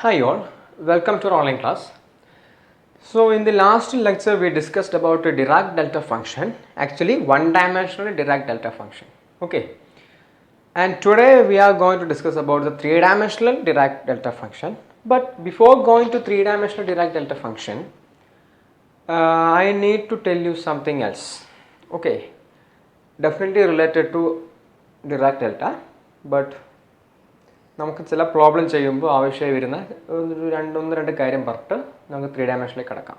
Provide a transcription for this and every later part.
Hi all, welcome to our online class. So in the last lecture we discussed about a Dirac delta function, actually one-dimensional Dirac delta function. Okay, and today we are going to discuss about the three-dimensional Dirac delta function. But before going to three-dimensional Dirac delta function, I need to tell you something else. Okay, definitely related to Dirac delta, but നമുക്ക് ചില problem ചെയ്യുമ്പോൾ ആവശ്യമായി വരുന്ന രണ്ട് കാര്യം പറഞ്ഞിട്ട് നമുക്ക് three ഡയമെൻഷനിലേക്ക് കടക്കാം.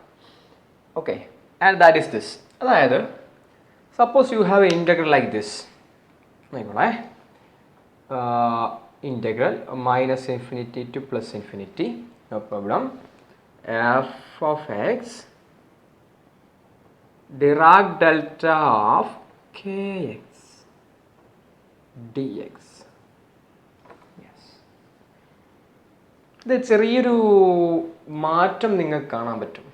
Okay, and that is this. അതായത് suppose you have a integral like this. നോക്കണേ, integral minus infinity to plus infinity, no problem, F of X Dirac delta of K X D X. ഇത് ചെറിയൊരു മാറ്റം നിങ്ങൾക്ക് കാണാൻ പറ്റും.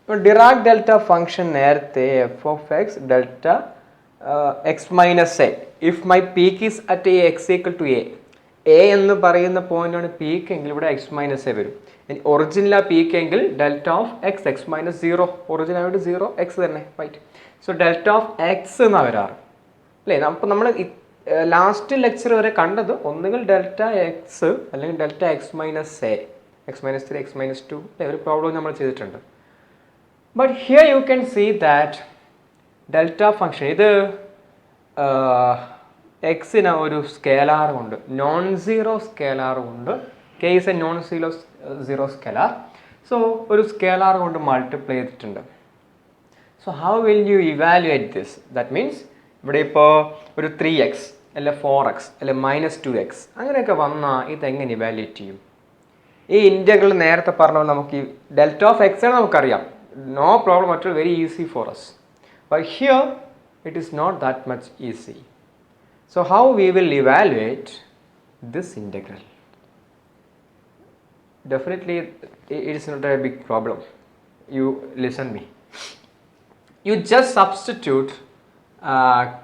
ഇപ്പോൾ ഡിറാക് ഡെൽറ്റ ഫംഗ്ഷൻ നേരത്തെ F of X delta X minus A, if my peak is at a X equal to A എന്ന് പറയുന്ന പോയിന്റാണ് പീക്ക് എങ്കിൽ ഇവിടെ എക്സ് മൈനസ് എ വരും. ഒറിജിനൽ പീക്ക് എങ്കിൽ delta of X X minus zero, ഒറിജിനായിട്ട് zero X തന്നെ, right. So delta of X എന്നാണ് വരാറ് അല്ലേ. അപ്പോൾ നമ്മൾ ലാസ്റ്റ് ലെക്ചർ വരെ കണ്ടത് ഒന്നുകിൽ ഡെൽറ്റ എക്സ് അല്ലെങ്കിൽ delta X minus A, X minus three, X minus two, ഒരു പ്രോബ്ലം നമ്മൾ ചെയ്തിട്ടുണ്ട്. But here you can see that delta function ഇത് എക്സിന് ഒരു സ്കേലാർ കൊണ്ട്, നോൺ സീറോ സ്കേലാർ കൊണ്ട്, K is a non zero scalar, so ഒരു സ്കേലാർ കൊണ്ട് മൾട്ടിപ്ലൈ ചെയ്തിട്ടുണ്ട്. So how will you evaluate this? That means ഇവിടെ ഇപ്പോൾ ഒരു 3x അല്ലെ 4x അല്ലെ -2x അങ്ങനെയൊക്കെ വന്നാൽ ഇതെങ്ങനെ ഇവാലുവേറ്റ് ചെയ്യും? ഈ ഇൻറ്റഗ്രൽ നേരത്തെ പറഞ്ഞ പോലെ നമുക്ക് ഈ ഡെൽറ്റ ഓഫ് എക്സ് ആണ് നമുക്കറിയാം, no problem at all, very easy for us. But here it is not that much easy. So how we will evaluate this integral? Definitely it is not a big problem. You listen me. You just substitute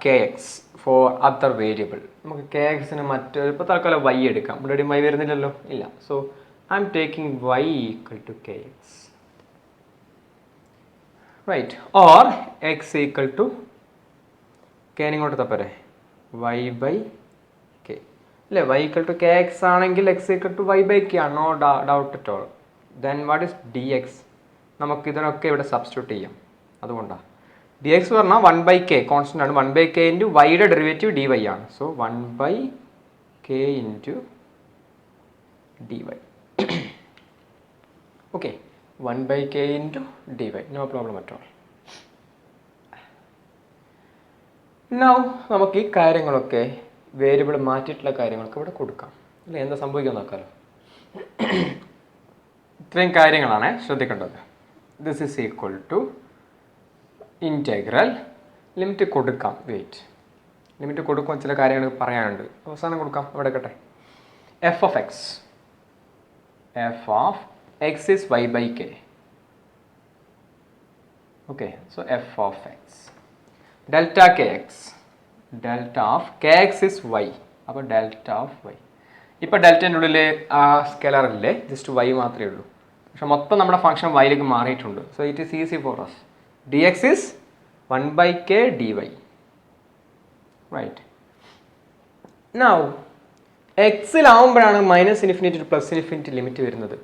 K X for other variable. നമുക്ക് K എക്സിന് മറ്റൊരു, ഇപ്പോൾ തൽക്കാലം Y എടുക്കാം, ഇവിടെ Y വരുന്നില്ലല്ലോ, ഇല്ല. So I'm taking Y equal to K X, right, or X equal to K ഇങ്ങോട്ട് തപ്പരെ വൈ ബൈ കെ അല്ലേ. Y equal to K X ആണെങ്കിൽ X equal to Y by K ആണ്, no doubt at all. Then what is D X? നമുക്ക് ഇതിനൊക്കെ ഇവിടെ substitute ചെയ്യാം. അതുകൊണ്ടാണ് ഡി എക്സ് പറഞ്ഞാൽ 1/k കോൺസ്റ്റൻ്റ് ആണ്. 1/k ഇൻറ്റു വൈയുടെ ഡെറിവേറ്റീവ് ഡി വൈ ആണ്. So 1/k into D Y. Okay, 1/k into D Y, no problem at all. Now നമുക്ക് ഈ കാര്യങ്ങളൊക്കെ വേരിയബിൾ മാറ്റിയിട്ടുള്ള കാര്യങ്ങളൊക്കെ ഇവിടെ കൊടുക്കാം അല്ലേ. എന്താ സംഭവിക്കാൻ നോക്കാമല്ലോ. ഇത്രയും കാര്യങ്ങളാണ് ശ്രദ്ധിക്കേണ്ടത്. This is equal to integral, limit കൊടുക്കാം. വെയിറ്റ്, ലിമിറ്റ് കൊടുക്കുമ്പോൾ ചില കാര്യങ്ങൾ പറയാനുണ്ട്, അവസാനം കൊടുക്കാം, അവിടെ കേട്ടെ. F of X, F of X is Y by K. Okay, so F of X delta K X, delta of K X is Y, അപ്പോൾ ഡെൽറ്റ ഓഫ് വൈ. ഇപ്പോൾ ഡെൽറ്റേൻ്റെ ഉള്ളിൽ ആ സ്കെലറില്ലേ, ജസ്റ്റ് വൈ മാത്രമേ ഉള്ളൂ, പക്ഷെ മൊത്തം നമ്മുടെ ഫംഗ്ഷൻ വൈയിലേക്ക് മാറിയിട്ടുണ്ട്. So it is easy for us. dx is 1/k dy, right. Now എക്സിലാവുമ്പോഴാണ് minus infinity to plus infinity limit വരുന്നത്.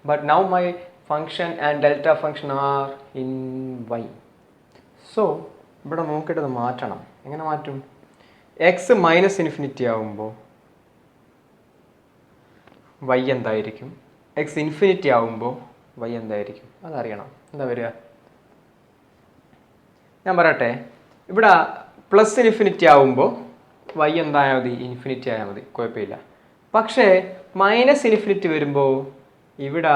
But now my function and delta function are in Y. So ഇവിടെ നോക്കിയിട്ടത് മാറ്റണം. എങ്ങനെ മാറ്റും? എക്സ് മൈനസ് ഇൻഫിനിറ്റി ആവുമ്പോൾ Y എന്തായിരിക്കും, X infinity ആവുമ്പോൾ വൈ എന്തായിരിക്കും, അതറിയണം. എന്താ വരിക? ഞാൻ പറയട്ടെ, ഇവിടെ പ്ലസ് ഇൻഫിനിറ്റി ആവുമ്പോൾ വൈ എന്തായാൽ മതി, ഇൻഫിനിറ്റി ആയാൽ മതി, കുഴപ്പമില്ല. പക്ഷേ മൈനസ് ഇൻഫിനിറ്റി വരുമ്പോൾ ഇവിടെ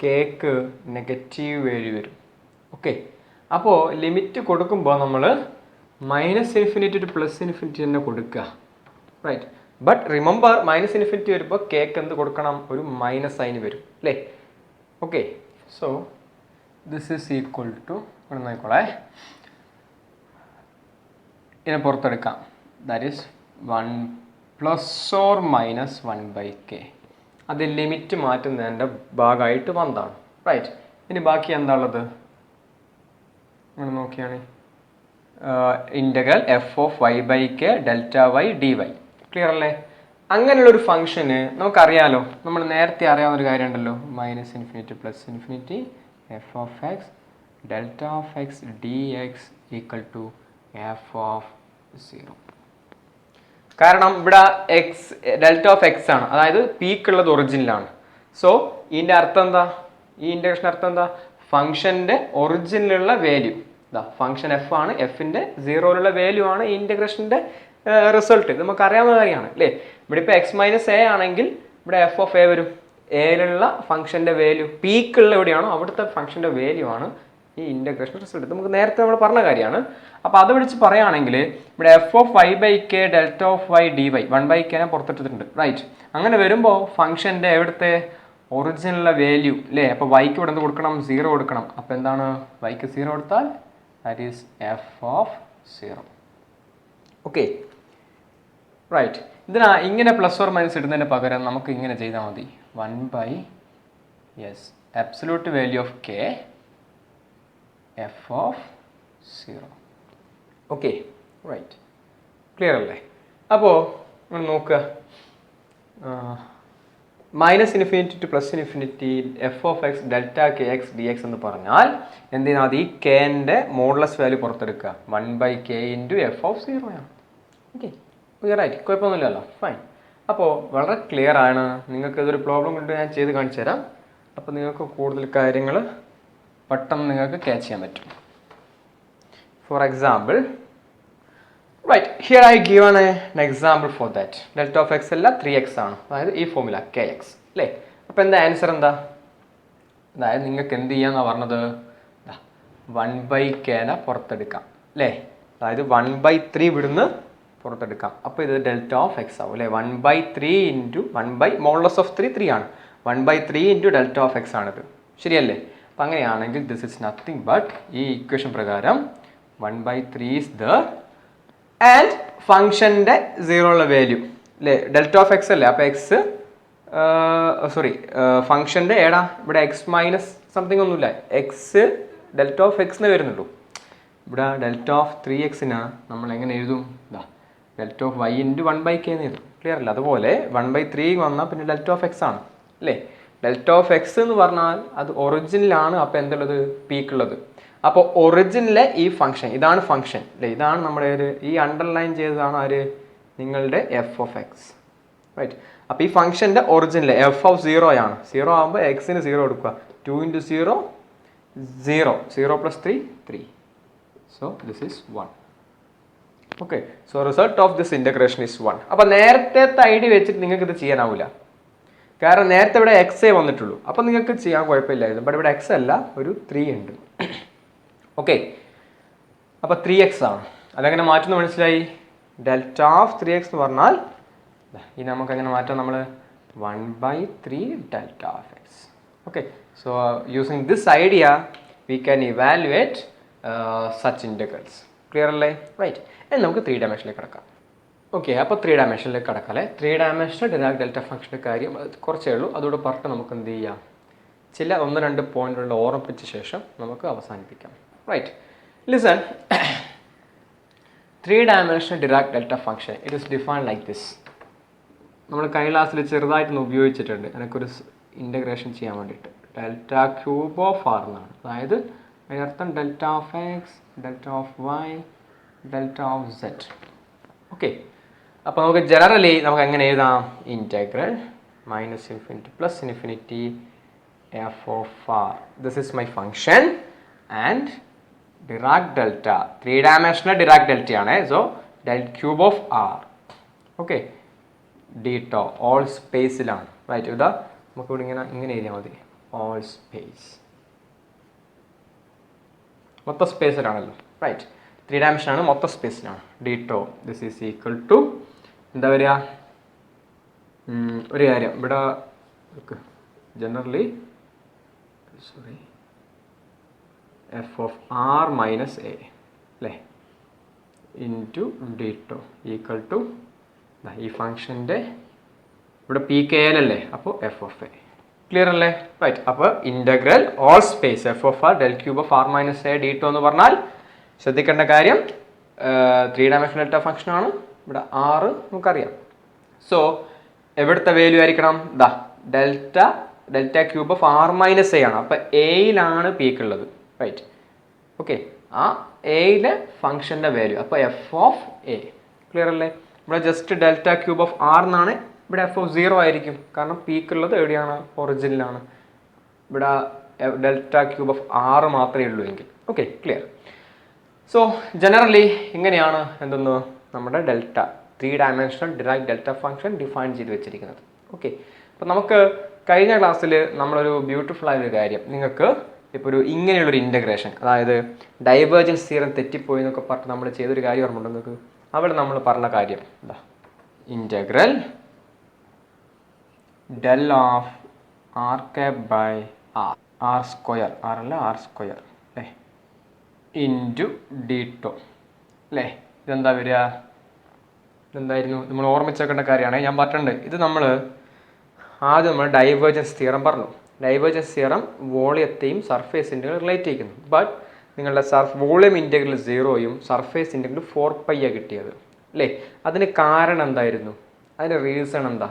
കേക്ക് നെഗറ്റീവ് വാല്യൂ വരും. ഓക്കെ, അപ്പോൾ ലിമിറ്റ് കൊടുക്കുമ്പോൾ നമ്മൾ minus infinity to plus infinity തന്നെ കൊടുക്കുക, right. But remember, minus infinity വരുമ്പോൾ കേക്ക് എന്ത് കൊടുക്കണം? ഒരു മൈനസ് സൈൻ വരും അല്ലേ. Okay, so this is equal to, ഇവിടെ നോക്കോളേ, ഇതിനെ പുറത്തെടുക്കാം. That is 1 ± 1/k. അത് ലിമിറ്റ് മാറ്റുന്നതിൻ്റെ ഭാഗമായിട്ട് വന്നതാണ്. റൈറ്റ്. ഇനി ബാക്കി എന്താ ഉള്ളത്? നിങ്ങൾ നോക്കിയാണ് integral F of Y by K delta Y D Y. Clear അല്ലേ? അങ്ങനെയുള്ളൊരു ഫംഗ്ഷന് നമുക്കറിയാലോ, നമ്മൾ നേരത്തെ അറിയാവുന്നൊരു കാര്യമുണ്ടല്ലോ, minus infinity plus infinity F of X delta of X D X equal to F of 0. കാരണം ഇവിടെ എക്സ് ഡെൽറ്റ ഓഫ് എക്സ് ആണ്, അതായത് പീക്ക് ഉള്ളത് ഒറിജിനിലാണ്. സോ ഇതിൻ്റെ അർത്ഥം എന്താ? ഈ ഇൻ്റഗ്രേഷൻ അർത്ഥം എന്താ? ഫംഗ്ഷൻ്റെ ഒറിജിനിലുള്ള വാല്യൂ ഇതാ ഫംഗ്ഷൻ എഫ് ആണ്, എഫിൻ്റെ 0യിലുള്ള വാല്യൂ ആണ് ഈ ഇൻ്റഗ്രേഷൻ്റെ റിസൾട്ട്. നമുക്ക് അറിയാവുന്ന കാര്യമാണ് അല്ലേ? ഇവിടെ ഇപ്പോൾ എക്സ് മൈനസ് എ ആണെങ്കിൽ ഇവിടെ എഫ് ഓഫ് എ വരും. എയിലുള്ള ഫംഗ്ഷൻ്റെ വാല്യൂ പീക്കുള്ള എവിടെയാണോ അവിടുത്തെ ഫംഗ്ഷൻ്റെ വാല്യൂ ആണ് ഈ ഇൻ്റഗ്രേഷൻ റിസൾട്ട്. നമുക്ക് നേരത്തെ നമ്മൾ പറഞ്ഞ കാര്യമാണ്. അപ്പോൾ അത് വിളിച്ച് പറയുകയാണെങ്കിൽ ഇവിടെ F of Y by K delta of Y D Y 1/k പുറത്തിട്ടിട്ടുണ്ട്. റൈറ്റ്. അങ്ങനെ വരുമ്പോൾ ഫംഗ്ഷൻ്റെ എവിടുത്തെ ഒറിജിനലുള്ള വാല്യൂ അല്ലേ? അപ്പോൾ വൈക്ക് ഇവിടെ നിന്ന് കൊടുക്കണം, 0 കൊടുക്കണം. അപ്പോൾ എന്താണ്? വൈക്ക് 0 കൊടുത്താൽ that is F of 0. Okay. Right. ഇങ്ങനെ പ്ലസ് ഓർ മൈനസ് ഇടുന്നതിന് പകരം നമുക്ക് ഇങ്ങനെ ചെയ്താൽ മതി. 1/, absolute value of k f of 0. Okay. Right. Clear അല്ലേ? അപ്പോൾ നമ്മൾ നോക്കുക, minus infinity to plus infinity F of X delta K X D X എന്ന് പറഞ്ഞാൽ എന്തിനാ? അത് ഈ കെൻ്റെ മോഡുലസ് വാല്യൂ പുറത്തെടുക്കുക. 1/k ഇൻറ്റു എഫ് ഓഫ് 0 ആണ്. ഓക്കെ. റൈറ്റ്. കുഴപ്പമൊന്നുമില്ലല്ലോ. ഫൈൻ. അപ്പോൾ വളരെ ക്ലിയർ ആണ്. നിങ്ങൾക്ക് ഇതൊരു പ്രോബ്ലം കൊണ്ട് ഞാൻ ചെയ്ത് കാണിച്ചു തരാം. അപ്പോൾ നിങ്ങൾക്ക് കൂടുതൽ കാര്യങ്ങൾ പെട്ടെന്ന് നിങ്ങൾക്ക് ക്യാച്ച് ചെയ്യാൻ പറ്റും. For example, right, here I given an example for that. Delta of X അല്ല 3x ആണ്, അതായത് ഈ ഫോർമുല kx അല്ലേ? അപ്പോൾ എന്താ ആൻസർ എന്താ? അതായത് നിങ്ങൾക്ക് എന്ത് ചെയ്യാന്നാണ് പറഞ്ഞത്? 1/k പുറത്തെടുക്കാം അല്ലേ? അതായത് 1/3 ഇവിടുന്ന് പുറത്തെടുക്കാം. അപ്പോൾ ഇത് ഡെൽറ്റ ഓഫ് എക്സ് ആവും അല്ലേ? 1/3 ഇൻറ്റു 1 മോഡുലസ് ഓഫ് 3 ആണ്. 1/3 ഇൻറ്റു ഡെൽറ്റ ഓഫ് എക്സ് ആണിത്. ശരിയല്ലേ? അപ്പം അങ്ങനെയാണെങ്കിൽ ദിസ് ഇസ് നത്തിങ് ബട്ട് ഈ ഇക്വേഷൻ പ്രകാരം 1/3 ഈസ് ദ ആൻഡ് ഫംഗ്ഷൻ്റെ 0യുള്ള വാല്യൂ അല്ലേ? ഡെൽറ്റ ഓഫ് എക്സ് അല്ലേ? അപ്പോൾ എക്സ് ഫംഗ്ഷൻ്റെ ഏടാ ഇവിടെ എക്സ് മൈനസ് സംതിങ് ഒന്നുമില്ല, എക്സ് ഡെൽറ്റ ഓഫ് എക്സിന് വരുന്നുള്ളൂ. ഇവിടെ ഡെൽറ്റ ഓഫ് 3x നമ്മൾ എങ്ങനെ എഴുതും? Delta of Y into 1/k എന്ന് എഴുതും. ക്ലിയർ അല്ല? അതുപോലെ 1/3 വന്നാൽ പിന്നെ ഡെൽറ്റ ഓഫ് എക്സ് ആണ് അല്ലേ? ഡെൽറ്റ ഓഫ് എക്സ് എന്ന് പറഞ്ഞാൽ അത് ഒറിജിനിലാണ്. അപ്പോൾ എന്തുള്ളത്? പീക്ക് ഉള്ളത്. അപ്പോൾ ഒറിജിനിലെ ഈ ഫംഗ്ഷൻ, ഇതാണ് ഫംഗ്ഷൻ അല്ലേ? ഇതാണ് നമ്മുടെ ഒരു ഈ അണ്ടർലൈൻ ചെയ്തതാണ് ആര്? നിങ്ങളുടെ എഫ് ഓഫ് എക്സ്. റൈറ്റ്. അപ്പോൾ ഈ ഫംഗ്ഷൻ്റെ ഒറിജിനിലെ എഫ് ഓഫ് 0 ആണ്. 0 ആകുമ്പോൾ എക്സിന് 0 കൊടുക്കുക. 2 × 0 0, 0 + 3 3. So this is 1. Okay, so result of this integration is 1. അപ്പോൾ നേരത്തെ ഐഡിയ വെച്ചിട്ട് നിങ്ങൾക്ക് ഇത് ചെയ്യാനാവില്ല, കാരണം നേരത്തെ ഇവിടെ എക്സ് വന്നിട്ടുള്ളൂ. അപ്പോൾ നിങ്ങൾക്ക് ചെയ്യാൻ കുഴപ്പമില്ലായിരുന്നു. ബട്ട് ഇവിടെ എക്സ് അല്ല, ഒരു 3 ഉണ്ട്. ഓക്കെ. അപ്പോൾ 3x ആണ്. അതെങ്ങനെ മാറ്റുന്നു മനസ്സിലായി? ഡെൽറ്റ ഓഫ് 3x എന്ന് പറഞ്ഞാൽ ഇനി നമുക്ക് എങ്ങനെ മാറ്റാം? നമ്മൾ 1/3 delta of X. Okay. So using this idea we can evaluate such integrals. Clear അല്ലേ? റൈറ്റ്. ഇനി നമുക്ക് 3 ഡയമെൻഷനിലേക്ക് കിടക്കാം. ഓക്കെ. അപ്പോൾ 3 ഡയമെൻഷനിലേക്ക് കിടക്കാം അല്ലേ? 3 ഡയമെൻഷണൽ ഡിറാക് ഡെൽറ്റ ഫംഗ്ഷൻ്റെ കാര്യം കുറച്ചേ ഉള്ളൂ. അതോടെ പറഞ്ഞിട്ട് നമുക്ക് എന്ത് ചെയ്യാം? ചില 1-2 പോയിന്റുകൾ ഓർമ്മിപ്പിച്ച ശേഷം നമുക്ക് അവസാനിപ്പിക്കാം. Right. Listen, 3 dimensional Dirac delta function it is defined like this. നമ്മൾ കഴിഞ്ഞ ക്ലാസ്സിൽ ചെറുതായിട്ടൊന്ന് ഉപയോഗിച്ചിട്ടുണ്ട് എനിക്കൊരു ഇൻ്റഗ്രേഷൻ ചെയ്യാൻ വേണ്ടിയിട്ട്. ഡെൽറ്റ ക്യൂബ് ഓഫ് ആർ എന്നാണ്. അതായത് അതിനർത്ഥം delta of X, delta of Y, delta of Z. Okay. അപ്പോൾ നമുക്ക് ജനറലി നമുക്ക് എങ്ങനെ എഴുതാം? Integral -∞ plus infinity F of R. This is my function and Dirac delta 3 dimensional Dirac delta ആണ്. So del cube of R. Okay. Ditto all സ്പേസിലാണ്. Right. ഇതാ നമുക്കിവിടെ ഇങ്ങനെ എഴുതിയാൽ മതി. ഓൾ സ്പേസ്, മൊത്തം സ്പേസിലാണല്ലോ. റൈറ്റ്. 3 ഡയമെൻഷൻ ആണ്, മൊത്തം സ്പേസിലാണ്. D tau this is equal to എന്താ വരിക? ഒരു കാര്യം ഇവിടെ generally F of R minus A അല്ലേ ഇൻറ്റു ഡീറ്റോ ഈക്വൽ ടു ഈ ഫംഗ്ഷൻ്റെ ഇവിടെ പി കെ എൽ അല്ലേ, അപ്പോൾ എഫ് ഓഫ് എ. ക്ലിയർ അല്ലേ? റൈറ്റ്. അപ്പോൾ integral all space F of R del cube of R minus A d tau എന്ന് പറഞ്ഞാൽ ശ്രദ്ധിക്കേണ്ട കാര്യം 3 ഡയമെൻഷണൽ ഡെൽറ്റ ഫംഗ്ഷൻ ആണ്. ഇവിടെ ആറ് നമുക്കറിയാം. സോ എവിടുത്തെ വാല്യൂ ആയിരിക്കണം? Delta cube of R minus A ആണ്. അപ്പോൾ എയിലാണ് പീക്ക് ഉള്ളത്. റൈറ്റ്. ഓക്കെ, ആ എയിലെ ഫംഗ്ഷൻ്റെ വാല്യൂ. അപ്പോൾ എഫ് ഓഫ് എ. ക്ലിയർ അല്ലേ? ഇവിടെ just delta cube of R എന്നാണ്. ഇവിടെ എഫ് ഓഫ് 0 ആയിരിക്കും, കാരണം പീക്ക് ഉള്ളത് എവിടെയാണ്? ഒറിജിനിലാണ്. ഇവിടെ ഡെൽറ്റ ക്യൂബ് ഓഫ് ആറ് മാത്രമേ ഉള്ളൂ എങ്കിൽ. Okay, clear. സോ ജനറലി ഇങ്ങനെയാണ് എന്തെന്ന് നമ്മുടെ 3 dimensional Dirac delta function define ചെയ്ത് വെച്ചിരിക്കുന്നത്. ഓക്കെ, അപ്പോൾ നമുക്ക് കഴിഞ്ഞ ക്ലാസ്സിൽ നമ്മളൊരു ബ്യൂട്ടിഫുൾ ആയൊരു കാര്യം, നിങ്ങൾക്ക് ഇപ്പോൾ ഇങ്ങനെയുള്ളൊരു ഇൻ്റഗ്രേഷൻ, അതായത് ഡൈവേർജൻസ് തിയറം തെറ്റിപ്പോയി എന്നൊക്കെ പറഞ്ഞിട്ട് നമ്മൾ ചെയ്തൊരു കാര്യം ഓർമ്മയുണ്ട് നിങ്ങൾക്ക്? അവിടെ നമ്മൾ പറഞ്ഞ കാര്യം എന്താ? Integral del of R cap by R square, R square അല്ലേ, ഇൻറ്റു ഡി ടോ അല്ലേ. ഇതെന്താ വരിക? ഇതെന്തായിരുന്നു? നമ്മൾ ഓർമ്മിച്ചേക്കേണ്ട കാര്യമാണ്. ഞാൻ പറഞ്ഞിട്ടുണ്ട്, ഇത് നമ്മൾ ആദ്യം നമ്മൾ ഡൈവേർജൻസ് തിയറം പറഞ്ഞു. ഡൈവേർജൻസ് തിയറം വോളിയത്തെയും സർഫേസ് ഇൻ്റഗ്രൽ റിലേറ്റ് ചെയ്യുന്നു. ബട്ട് നിങ്ങളുടെ വോളിയം ഇൻ്റഗ്രൽ 0യും സർഫേസ് ഇൻ്റഗ്രൽ 4π കിട്ടിയത് അല്ലേ. അതിന് കാരണം എന്തായിരുന്നു? അതിൻ്റെ റീസൺ എന്താ?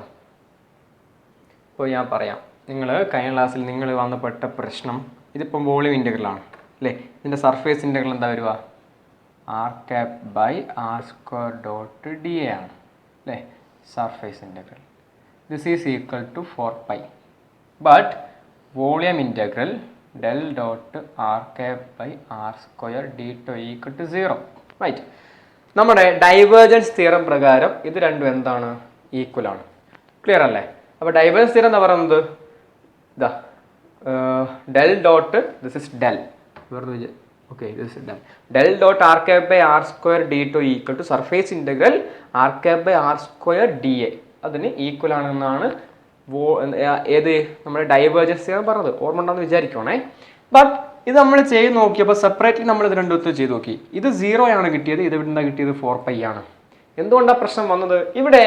ഇപ്പോൾ ഞാൻ പറയാം. നിങ്ങൾ കഴിഞ്ഞ ക്ലാസ്സിൽ നിങ്ങൾ വന്നപ്പെട്ട പ്രശ്നം, ഇതിപ്പം വോളിയം ഇൻ്റഗ്രലാണ് അല്ലേ. ഇതിൻ്റെ സർഫേസ് ഇൻ്റഗ്രൽ എന്താ വരിക? R cap by R square dot d a ആണ് അല്ലേ, surface integral. This is equal to 4π. But volume integral del dot R cap by R square d tau equal to 0. Right. നമ്മുടെ divergence theorem പ്രകാരം ഇത് രണ്ടും എന്താണ്? Equal ആണ്. Clear അല്ലേ? അപ്പോൾ ഡൈവേർജൻസ് തിയറം എന്താ പറയുന്നത്? ഇതാ del dot, this is del, okay, this is del. Del dot R cap by R square d tau equal to surface integral R cap by R square D A. അതിന് equal ആണെന്നാണ് ഏത് നമ്മുടെ divergence theorem പറഞ്ഞത്. ഓർമ്മ ഉണ്ടെന്ന് വിചാരിക്കണേ. But ഇത് നമ്മൾ ചെയ്ത് നോക്കിയപ്പോൾ സെപ്പറേറ്റ്ലി നമ്മൾ ഇത് രണ്ടും ചെയ്ത് നോക്കി. ഇത് 0 ആണ് കിട്ടിയത്, ഇത് ഇവിടെ കിട്ടിയത് 4π ആണ്. എന്തുകൊണ്ടാണ് പ്രശ്നം വന്നത്? ഇവിടെ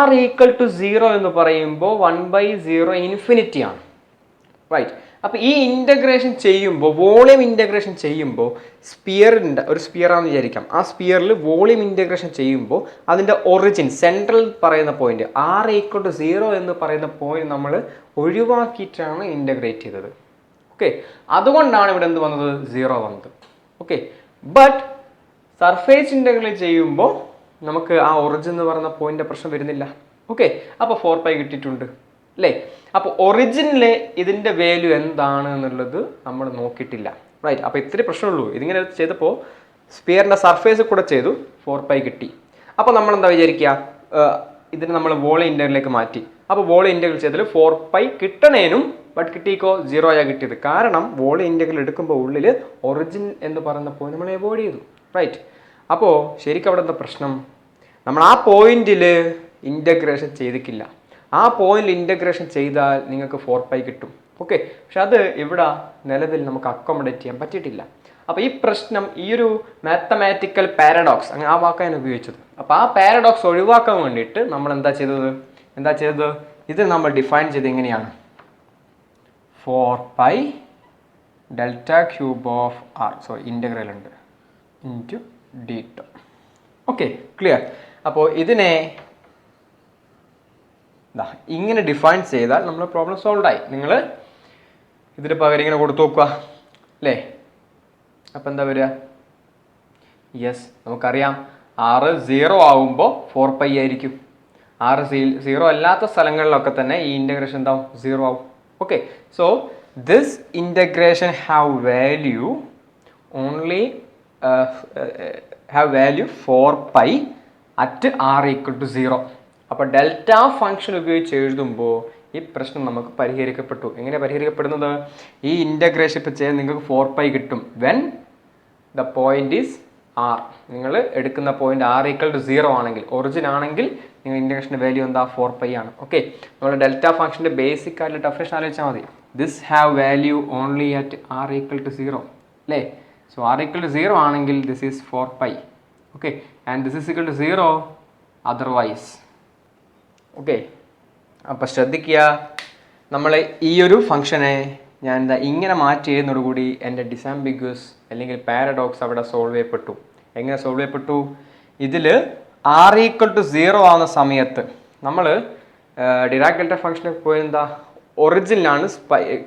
r ഈക്വൽ ടു 0 എന്ന് പറയുമ്പോൾ 1/0 ഇൻഫിനിറ്റി ആണ്. റൈറ്റ്. അപ്പോൾ ഈ ഇൻ്റഗ്രേഷൻ ചെയ്യുമ്പോൾ, വോളിയം ഇൻ്റഗ്രേഷൻ ചെയ്യുമ്പോൾ, ഒരു സ്പിയറാണെന്ന് വിചാരിക്കാം. ആ സ്പിയറിൽ വോളിയം ഇൻ്റഗ്രേഷൻ ചെയ്യുമ്പോൾ അതിൻ്റെ ഒറിജിൻ, സെൻട്രൽ പറയുന്ന പോയിന്റ് r ഈക്വൽ ടു 0 എന്ന് പറയുന്ന പോയിന്റ് നമ്മൾ ഒഴിവാക്കിയിട്ടാണ് ഇൻ്റഗ്രേറ്റ് ചെയ്തത്. ഓക്കെ, അതുകൊണ്ടാണ് ഇവിടെ എന്ത് വന്നത്? 0 വന്നത്. ഓക്കെ, ബട്ട് സർഫേസ് ഇൻ്റഗ്രൽ ചെയ്യുമ്പോൾ നമുക്ക് ആ ഒറിജിൻ എന്ന് പറയുന്ന പോയിന്റിൻ്റെ പ്രശ്നം വരുന്നില്ല. ഓക്കെ, അപ്പോൾ 4π കിട്ടിയിട്ടുണ്ട് അല്ലേ. അപ്പോൾ ഒറിജിനിലെ ഇതിൻ്റെ വാല്യൂ എന്താണ് എന്നുള്ളത് നമ്മൾ നോക്കിയിട്ടില്ല. റൈറ്റ്. അപ്പോൾ ഇത്രയും പ്രശ്നമുള്ളൂ. ഇതിങ്ങനെ ചെയ്തപ്പോൾ സ്പിയറിൻ്റെ സർഫേസ് കൂടെ ചെയ്തു, 4π കിട്ടി. അപ്പോൾ നമ്മൾ എന്താ വിചാരിക്കുക? ഇതിന് നമ്മൾ വോളിയം ഇൻ്റഗ്രലിലേക്ക് മാറ്റി. അപ്പോൾ വോളിയം ഇൻ്റഗ്രൽ ചെയ്തതിൽ 4π കിട്ടണേനും, ബട്ട് കിട്ടിക്കോ 0 ആയാണ് കിട്ടിയത്. കാരണം വോളിയം ഇൻ്റഗ്രൽ എടുക്കുമ്പോൾ ഉള്ളിൽ ഒറിജിൻ എന്ന് പറയുന്ന പോയിന്റ് നമ്മൾ അവോയ്ഡ് ചെയ്തു. റൈറ്റ്. അപ്പോൾ ശരിക്കും അവിടെ എന്താ പ്രശ്നം? നമ്മൾ ആ പോയിന്റിൽ ഇൻ്റഗ്രേഷൻ ചെയ്തിട്ടില്ല. ആ പോയിന്റിൽ ഇൻ്റഗ്രേഷൻ ചെയ്താൽ നിങ്ങൾക്ക് 4π കിട്ടും. ഓക്കെ, പക്ഷെ അത് ഇവിടെ നിലവിൽ നമുക്ക് അക്കോമഡേറ്റ് ചെയ്യാൻ പറ്റിയിട്ടില്ല. അപ്പോൾ ഈ പ്രശ്നം, ഈ ഒരു മാത്തമാറ്റിക്കൽ പാരഡോക്സ്, അങ്ങനെ ആ വാക്കാണ് ഞാൻ ഉപയോഗിച്ചത്. അപ്പോൾ ആ പാരഡോക്സ് ഒഴിവാക്കാൻ വേണ്ടിയിട്ട് നമ്മൾ എന്താ ചെയ്തത്? ഇത് നമ്മൾ ഡിഫൈൻ ചെയ്ത് എങ്ങനെയാണ്? 4π delta cube of r, integral ഉണ്ട്, into d tau. Okay, clear. അപ്പോൾ ഇതിനെ ഇങ്ങനെ ഡിഫൈൻ ചെയ്താൽ നമ്മൾ പ്രോബ്ലം സോൾവ് ആയി. നിങ്ങൾ ഇതിന് പകരം ഇങ്ങനെ കൊടുത്തു നോക്കുക അല്ലേ. അപ്പം എന്താ വരിക? യെസ്, നമുക്കറിയാം r 0 ആവുമ്പോൾ 4π ആയിരിക്കും. r 0 അല്ലാത്ത സ്ഥലങ്ങളിലൊക്കെ തന്നെ ഈ ഇൻ്റഗ്രേഷൻ എന്താവും? 0 ആവും. Okay, so this integration have value only have value 4π at r equal to 0. അപ്പോൾ ഡെൽറ്റ ഫംഗ്ഷൻ ഉപയോഗിച്ച് എഴുതുമ്പോൾ ഈ പ്രശ്നം നമുക്ക് പരിഹരിക്കപ്പെട്ടു. എങ്ങനെ പരിഹരിക്കപ്പെടുന്നത്? ഈ ഇൻ്റഗ്രേഷൻ ഇപ്പോൾ ചെയ്യാൻ നിങ്ങൾക്ക് 4π കിട്ടും when the point is r. നിങ്ങൾ എടുക്കുന്ന പോയിന്റ് r ഈക്വൽ ടു 0 ആണെങ്കിൽ, ഒറിജിൻ ആണെങ്കിൽ, നിങ്ങൾ ഇൻ്റഗ്രേഷൻ്റെ വാല്യൂ എന്താ? 4π ആണ്. ഓക്കെ, നമ്മൾ ഡെൽറ്റ ഫംഗ്ഷൻ്റെ ബേസിക് ആയിട്ടുള്ള ഡെഫിനിഷൻ ആലോചിച്ചാൽ മതി. This have value only at r equal to 0 അല്ലേ. സോ r ഈക്വൽ ടു 0 ആണെങ്കിൽ this is 4π. Okay, and this is equal to 0 otherwise. Okay, അപ്പോൾ ശ്രദ്ധിക്കുക, നമ്മൾ ഈ ഒരു ഫംഗ്ഷനെ ഞാൻ എന്താ ഇങ്ങനെ മാറ്റി ചെയ്യുന്നതോടുകൂടി എൻ്റെ ഡിസാംബിഗ്വസ് അല്ലെങ്കിൽ പാരഡോക്സ് അവിടെ സോൾവ് ചെയ്യപ്പെട്ടു. എങ്ങനെ സോൾവ് ചെയ്യപ്പെട്ടു? ഇതിൽ r = 0 ആവുന്ന സമയത്ത് നമ്മൾ ഡിറാക് ഡെൽറ്റ ഫംഗ്ഷനിൽ പോയി എന്താ ഒറിജിനിലാണ്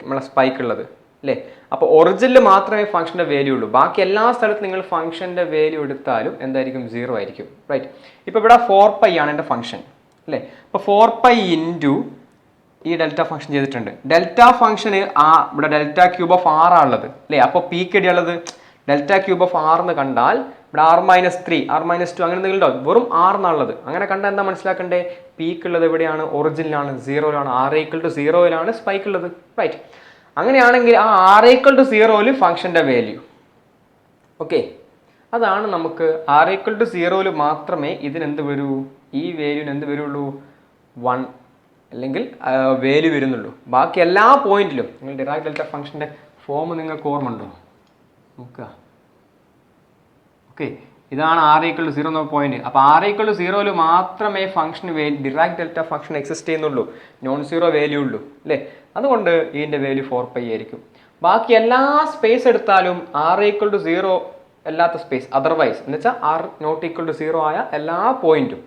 നമ്മളെ സ്പൈക്ക് ഉള്ളത് അല്ലേ? അപ്പോൾ ഒറിജിനിൽ മാത്രമേ ഫംഗ്ഷൻ്റെ വാല്യൂ ഉള്ളൂ. ബാക്കി എല്ലാ സ്ഥലത്തും നിങ്ങൾ ഫംഗ്ഷൻ്റെ വാല്യൂ എടുത്താലും എന്തായിരിക്കും? 0 ആയിരിക്കും. റൈറ്റ്. ഇപ്പോൾ ഇവിടെ 4π ആണ് എൻ്റെ ഫംഗ്ഷൻ അല്ലേ? അപ്പോൾ 4π ഇൻറ്റു ഈ ഡെൽറ്റ ഫംഗ്ഷൻ ചെയ്തിട്ടുണ്ട്. ഡെൽറ്റ ഫംഗ്ഷന് ഇവിടെ ഡെൽറ്റ ക്യൂബ് ഓഫ് r ആണുള്ളത് അല്ലേ? അപ്പോൾ പീക്ക് ഇടിയുള്ളത് ഡെൽറ്റ ക്യൂബ് ഓഫ് r എന്ന് കണ്ടാൽ ഇവിടെ r-3 r-2 അങ്ങനെ എന്തെങ്കിലും ഉണ്ടാവും. വെറും r എന്നുള്ളത് അങ്ങനെ കണ്ടാൽ എന്താ മനസ്സിലാക്കണ്ടേ? പീക്ക് ഉള്ളത് എവിടെയാണ്? ഒറിജിനിലാണ്, 0ലാണ്. r = 0ലാണ് സ്പൈക്ക് ഉള്ളത്. റൈറ്റ്. അങ്ങനെയാണെങ്കിൽ ആ r = 0ൽ ഫംഗ്ഷൻ്റെ വാല്യൂ. ഓക്കെ, അതാണ് നമുക്ക് r = 0ൽ മാത്രമേ ഇതിനെന്ത് വരൂ? ഈ വാല്യൂന് എന്ത് വരുള്ളൂ? 1 അല്ലെങ്കിൽ വാല്യൂ വരുന്നുള്ളൂ. ബാക്കി എല്ലാ പോയിന്റിലും നിങ്ങൾ ഡിറാക് ഡെൽറ്റ ഫംഗ്ഷൻ്റെ ഫോം നിങ്ങൾക്ക് ഓർമ്മ ഉണ്ടോ? നോക്കുക. ഓക്കെ, ഇതാണ് r = 0 എന്ന പോയിന്റ്. അപ്പോൾ r = 0ൽ മാത്രമേ function Dirac delta function exist ചെയ്യുന്നുള്ളൂ, നോൺ സീറോ വാല്യൂ ഉള്ളൂ അല്ലേ? അതുകൊണ്ട് ഇതിൻ്റെ വാല്യൂ 4π ആയിരിക്കും. ബാക്കി എല്ലാ സ്പേസ് എടുത്താലും r = 0 അല്ലാത്ത സ്പേസ്, അതർവൈസ് എന്ന് വെച്ചാൽ r ≠ 0 ആയ എല്ലാ പോയിന്റും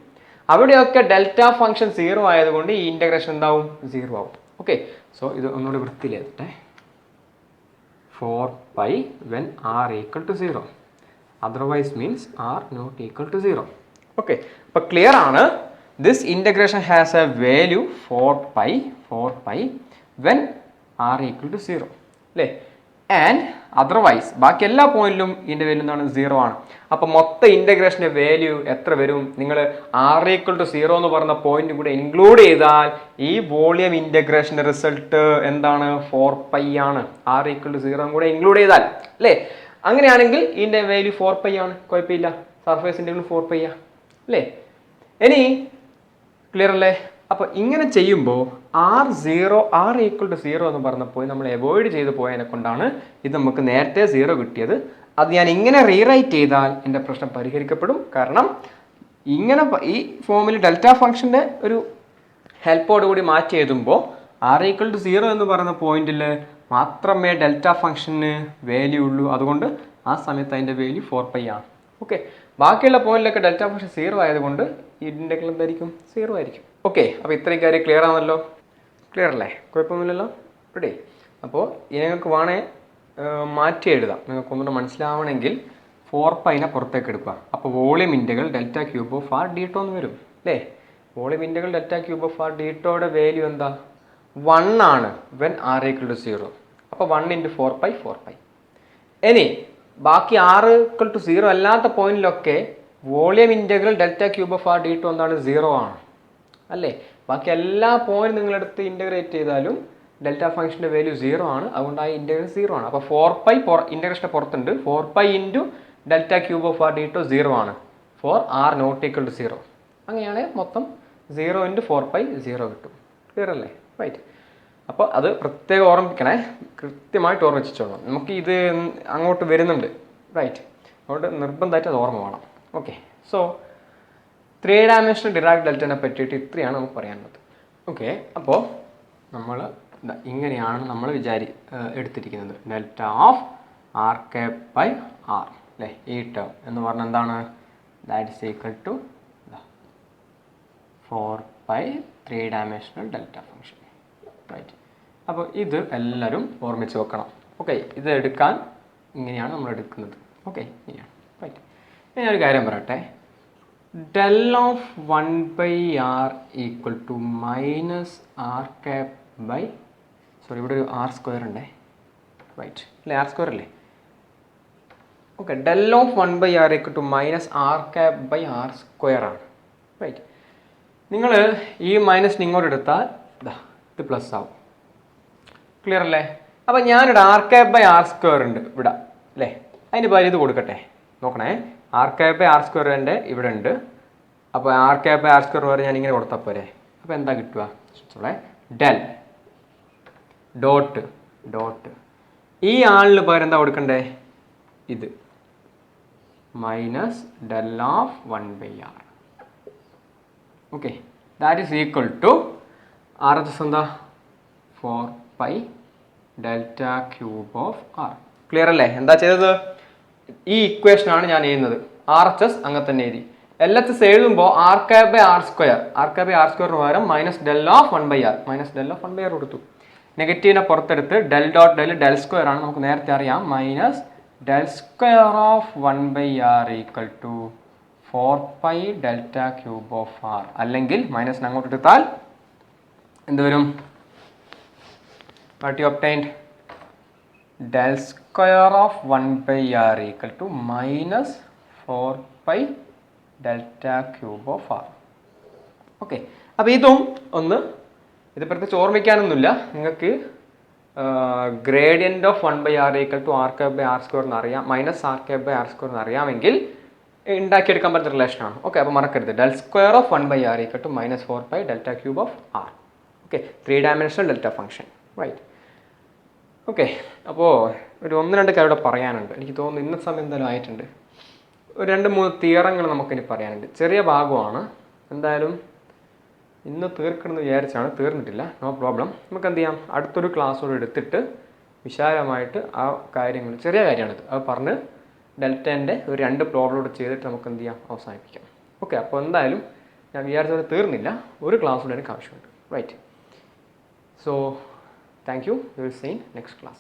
അവിടെയൊക്കെ ഡെൽറ്റ ഫംഗ്ഷൻ 0 ആയതുകൊണ്ട് ഈ ഇൻ്റഗ്രേഷൻ എന്താവും? 0 ആവും. ഓക്കെ, സോ ഇത് ഒന്നുകൂടി വൃത്തിയിലെത്തട്ടെ. 4π when r = 0, otherwise means r not = 0. Okay, അപ്പോൾ ക്ലിയർ ആണ്. This integration has a value 4π when r = 0 അല്ലേ? ആൻഡ് അതർവൈസ് ബാക്കി എല്ലാ പോയിന്റിലും ഇതിൻ്റെ വാല്യൂ എന്താണ്? 0 ആണ്. അപ്പോൾ മൊത്തം ഇൻ്റഗ്രേഷൻ്റെ വാല്യൂ എത്ര വരും? നിങ്ങൾ r = 0 എന്ന് പറഞ്ഞ പോയിന്റ് കൂടെ ഇൻക്ലൂഡ് ചെയ്താൽ ഈ വോളിയം ഇൻ്റഗ്രേഷൻ്റെ റിസൾട്ട് എന്താണ്? 4π ആണ്. r = 0 കൂടെ ഇൻക്ലൂഡ് ചെയ്താൽ അല്ലേ? അങ്ങനെയാണെങ്കിൽ ഇതിൻ്റെ വാല്യൂ 4π ആണ്. കുഴപ്പമില്ല, സർഫേസ് ഇൻ്റഗ്രൽ 4π അല്ലേ? ഇനി ക്ലിയർ അല്ലേ? അപ്പോൾ ഇങ്ങനെ ചെയ്യുമ്പോൾ r = 0 എന്ന് പറഞ്ഞപ്പോൾ നമ്മൾ അവോയ്ഡ് ചെയ്ത് പോയതിനെ കൊണ്ടാണ് ഇത് നമുക്ക് നേരത്തെ 0 കിട്ടിയത്. അത് ഞാൻ ഇങ്ങനെ റീറൈറ്റ് ചെയ്താൽ എൻ്റെ പ്രശ്നം പരിഹരിക്കപ്പെടും. കാരണം ഇങ്ങനെ ഈ ഫോമിൽ ഡെൽറ്റ ഫംഗ്ഷൻ്റെ ഒരു ഹെൽപ്പോടുകൂടി മാറ്റി എഴുതുമ്പോൾ r = 0 എന്ന് പറയുന്ന പോയിന്റിൽ മാത്രമേ ഡെൽറ്റ ഫംഗ്ഷന് വാല്യൂ ഉള്ളൂ. അതുകൊണ്ട് ആ സമയത്ത് അതിൻ്റെ വാല്യൂ 4π ആണ്. ഓക്കെ, ബാക്കിയുള്ള പോയിന്റിലൊക്കെ ഡെൽറ്റ ഫംഗ്ഷൻ 0 ആയതുകൊണ്ട് ഈ ഇൻ്റഗ്രൽ എന്തായിരിക്കും? 0 ആയിരിക്കും. ഓക്കെ, അപ്പോൾ ഇത്രയും കാര്യം ക്ലിയർ ആണല്ലോ? ക്ലിയർ അല്ലേ? കുഴപ്പമൊന്നുമില്ലല്ലോ? റെഡി. അപ്പോൾ ഇനി നിങ്ങൾക്ക് വേണേ മാറ്റി എഴുതാം. നിങ്ങൾക്ക് ഒന്നുകൂടെ മനസ്സിലാവണമെങ്കിൽ 4π പുറത്തേക്ക് എടുക്കുക. അപ്പോൾ volume integral delta cube of r d എന്ന് വരും അല്ലേ? Volume integral delta cube of r d value എന്താ? 1 ആണ് when r = 0. അപ്പോൾ 1 × 4π. ഇനി ബാക്കി r = 0 അല്ലാത്ത പോയിന്റിലൊക്കെ volume integral delta cube of r d എന്താണ്? 0 ആണ് അല്ലേ? ബാക്കി എല്ലാ പോയിന്റ് നിങ്ങളെടുത്ത് ഇൻ്റഗ്രേറ്റ് ചെയ്താലും ഡെൽറ്റ ഫംഗ്ഷൻ്റെ വാല്യൂ 0 ആണ്. അതുകൊണ്ട് ആ ഇൻ്റഗ്രൽ 0 ആണ്. അപ്പോൾ 4π ഇൻ്റഗ്രേഷൻ്റെ പുറത്തുണ്ട്. 4π × delta cube of r d 0 ആണ് ഫോർ r not = 0. അങ്ങനെയാണെങ്കിൽ മൊത്തം 0 × 4π 0 കിട്ടും. ക്ലിയർ അല്ലേ? റൈറ്റ്. അപ്പോൾ അത് പ്രത്യേകം ഓർമ്മിക്കണേ, കൃത്യമായിട്ട് ഓർമ്മിച്ചോളാം. നമുക്ക് ഇത് അങ്ങോട്ട് വരുന്നുണ്ട്. റൈറ്റ്. അതുകൊണ്ട് നിർബന്ധമായിട്ട് അത് ഓർമ്മ വേണം. ഓക്കെ, സോ 3 ഡയമെൻഷണൽ ഡിറാക് ഡെൽറ്റനെ പറ്റിയിട്ട് ഇത്രയാണ് നമുക്ക് പറയാനുള്ളത്. ഓക്കെ, അപ്പോൾ നമ്മൾ ഇങ്ങനെയാണ് നമ്മൾ എടുത്തിരിക്കുന്നത്. ഡെൽറ്റ ഓഫ് r⁻r അല്ലേ? ഈ ടേം എന്ന് പറഞ്ഞാൽ എന്താണ്? That is equal to 4π 3 dimensional delta function. Right. അപ്പോൾ ഇത് എല്ലാവരും ഓർമ്മിച്ച് വെക്കണം. ഓക്കെ, ഇത് എടുക്കാൻ ഇങ്ങനെയാണ് നമ്മൾ എടുക്കുന്നത്. ഓക്കെ, ഇങ്ങനെയാണ്. റൈറ്റ്. ഇനി ഞാനൊരു കാര്യം പറയട്ടെ. del of 1/r equal to minus r⁻, sorry ഇവിടെ ഒരു r² ഉണ്ടേ. റൈറ്റ് അല്ലേ? r² അല്ലേ? Okay, del of 1/r equal to minus r⁻r² ആണ്. റൈറ്റ്. നിങ്ങൾ ഈ മൈനസ് ഇങ്ങോട്ട് എടുത്താൽ ഇത് പ്ലസ് ആവും. ക്ലിയർ അല്ലേ? അപ്പം ഞാനിവിടെ r⁻r² ഉണ്ട് ഇവിടെ അല്ലേ? അതിന് പകരം ഇത് കൊടുക്കട്ടെ. നോക്കണേ, r⁻r² ഇവിടെ ഉണ്ട്. അപ്പോൾ r⁻r² വരെ ഞാൻ ഇങ്ങനെ കൊടുത്താൽ പോരെ? അപ്പോൾ എന്താ കിട്ടുക? ഡെൽ ഡോട്ട് ഈ ആളിന് പകരം എന്താ കൊടുക്കണ്ടേ? ഇത് minus del of 1/r. Okay, that is equal to R H S എന്താ 4 π delta cube of r. Clear അല്ലേ? എന്താ ചെയ്തത്? ഈ ഇക്വേഷനാണ് ഞാൻ എഴുതുന്നത്. ആർ എച്ച് എസ് അങ്ങനെ തന്നെ എഴുതി. എൽ എച്ച് എസ് എഴുതുമ്പോൾ r cap by R square, r cap by r സ്ക്വയറിന് പകരം minus del of 1/r, minus del of 1/r കൊടുത്തു. നെഗറ്റീവിനെ പുറത്തെടുത്ത് del dot del del square ആണ്, നമുക്ക് നേരത്തെ അറിയാം, minus del square of 1/r equal to 4 π delta cube of r. അല്ലെങ്കിൽ മൈനസിന് അങ്ങോട്ട് എടുത്താൽ എന്ത് വരും? What you obtained? del square of 1/r equal to minus 4 π delta cube of r. Okay, അപ്പോൾ ഇതും ഒന്ന്, ഇത് പ്രത്യേകിച്ച് ഓർമ്മിക്കാനൊന്നുമില്ല. നിങ്ങൾക്ക് gradient of 1/r equal to r cap by R square എന്ന് അറിയാം, minus r cap by R square എന്ന് അറിയാമെങ്കിൽ ഉണ്ടാക്കിയെടുക്കാൻ പറ്റുന്ന റിലേഷനാണ്. ഓക്കെ, അപ്പോൾ മറക്കരുത്, del square of 1/r equal to minus 4 π delta cube of R. Okay, 3 dimensional delta function, right. Okay, അപ്പോൾ ഒരു 1-2 കാര്യം ഇവിടെ പറയാനുണ്ട്. എനിക്ക് തോന്നുന്നു ഇന്ന സമയം എന്തായാലും ആയിട്ടുണ്ട്. ഒരു 2-3 തിയറങ്ങൾ നമുക്കിനി പറയാനുണ്ട്. ചെറിയ ഭാഗമാണ്, എന്തായാലും ഇന്ന് തീർക്കണമെന്ന് വിചാരിച്ചാണ്, തീർന്നിട്ടില്ല. No problem. നമുക്ക് എന്ത് ചെയ്യാം, അടുത്തൊരു ക്ലാസ്സോട് എടുത്തിട്ട് വിശാലമായിട്ട് ആ കാര്യങ്ങൾ, ചെറിയ കാര്യമാണിത്, അത് പറഞ്ഞ് ഡെൽറ്റേൻ്റെ ഒരു 2 പ്രോബ്ലം ചെയ്തിട്ട് നമുക്ക് എന്ത് ചെയ്യാം, അവസാനിപ്പിക്കാം. ഓക്കെ, അപ്പോൾ എന്തായാലും ഞാൻ വിചാരിച്ചത് തീർന്നില്ല, ഒരു ക്ലാസ് കൂടെ എനിക്ക് ആവശ്യമുണ്ട്, right. So thank you. We will see in next class.